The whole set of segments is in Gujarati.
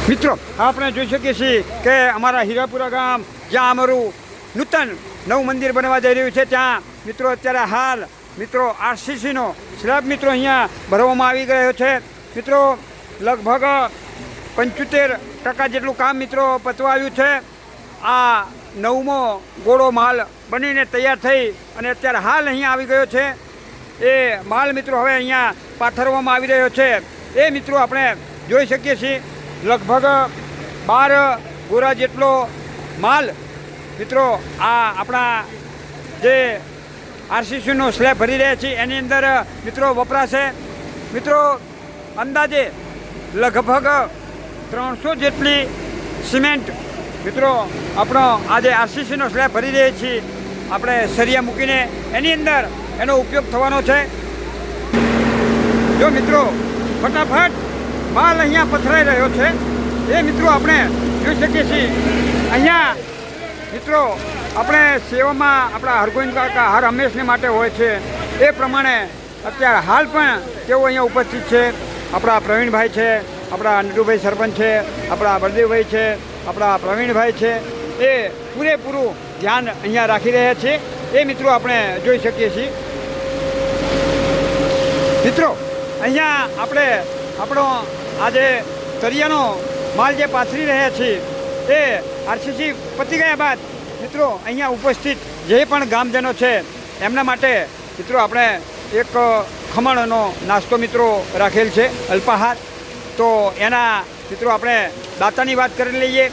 મિત્રો આપણે જોઈ શકીએ છીએ કે અમારા હીરાપુરા ગામ જ્યાં અમારું નૂતન નવું મંદિર બનવા જઈ રહ્યું છે ત્યાં મિત્રો અત્યારે હાલ મિત્રો આરસીસીનો સ્લેબ મિત્રો અહીંયા ભરવામાં આવી ગયો છે. મિત્રો લગભગ 75% જેટલું કામ મિત્રો પતવા આવ્યું છે. આ નવમો ગોળો માલ બનીને તૈયાર થઈ અને અત્યારે હાલ અહીંયા આવી ગયો છે. એ માલ મિત્રો હવે અહીંયા પાથરવામાં આવી રહ્યો છે. એ મિત્રો આપણે જોઈ શકીએ છીએ લગભગ 12 ગોરા જેટલો માલ મિત્રો આ આપણા જે આરસીસીનો સ્લેબ ભરી રહ્યા છીએ એની અંદર મિત્રો વપરાશે. મિત્રો અંદાજે લગભગ 300 જેટલી સિમેન્ટ મિત્રો આપણો આજે આરસીસીનો સ્લેબ ભરી રહ્યા છીએ આપણે સરિયા મૂકીને એની અંદર એનો ઉપયોગ થવાનો છે. જો મિત્રો ફટાફટ માલ અહીંયા પથરાઈ રહ્યો છે એ મિત્રો આપણે જોઈ શકીએ છીએ. અહીંયા મિત્રો આપણે સેવામાં આપણા હરગોવિંદ કાકા હર હંમેશને માટે હોય છે એ પ્રમાણે અત્યારે હાલ પણ તેઓ અહીંયા ઉપસ્થિત છે. આપણા પ્રવીણભાઈ છે, આપણા નટુભાઈ સરપંચ છે, આપણા બળદેવભાઈ છે, આપણા પ્રવીણભાઈ છે. એ પૂરેપૂરું ધ્યાન અહીંયા રાખી રહ્યા છે એ મિત્રો આપણે જોઈ શકીએ છીએ. મિત્રો અહીંયા આપણે આપણો આજે તરિયાનો માલ જે પાથરી રહ્યા છીએ એ આરસીસી પતી ગયા બાદ મિત્રો અહીંયા ઉપસ્થિત જે પણ ગામજનો છે એમના માટે મિત્રો આપણે એક ખમણનો નાસ્તો મિત્રો રાખેલ છે, અલ્પાહાર. તો એના મિત્રો આપણે દાતાની વાત કરી લઈએ.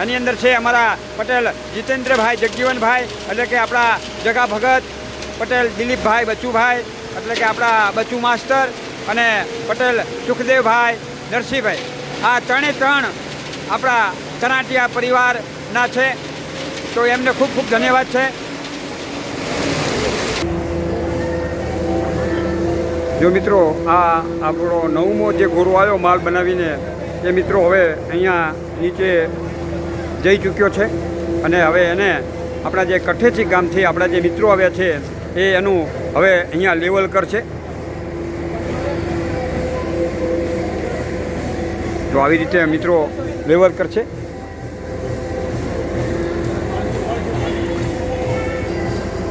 એની અંદર છે અમારા પટેલ જીતેન્દ્રભાઈ જગજીવનભાઈ, એટલે કે આપણા જગા ભગત, પટેલ દિલીપભાઈ બચુભાઈ, એટલે કે આપણા બચુ માસ્તર, અને પટેલ સુખદેવભાઈ નરસિંહભાઈ. આ ત્રણે આપણા તનાટિયા પરિવારના છે. તો એમને ખૂબ ખૂબ ધન્યવાદ છે. જો મિત્રો આ આપણો નવમો જે ગોરો આવ્યો માલ બનાવીને એ મિત્રો હવે અહીંયા નીચે જઈ ચૂક્યો છે અને હવે એને આપણા જે કઠેચી ગામથી આપણા જે મિત્રો આવ્યા છે એ એનું હવે અહીંયા લેવલ કરશે. તો આવી રીતે મિત્રો લેવલ કરશે.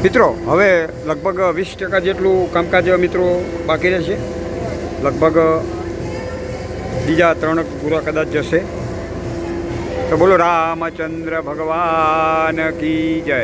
મિત્રો હવે લગભગ 20% જેટલું કામકાજ મિત્રો બાકી રહેશે. લગભગ બીજા 3 પૂરા કદાચ જશે. તો બોલો રામચંદ્ર ભગવાન કી જય.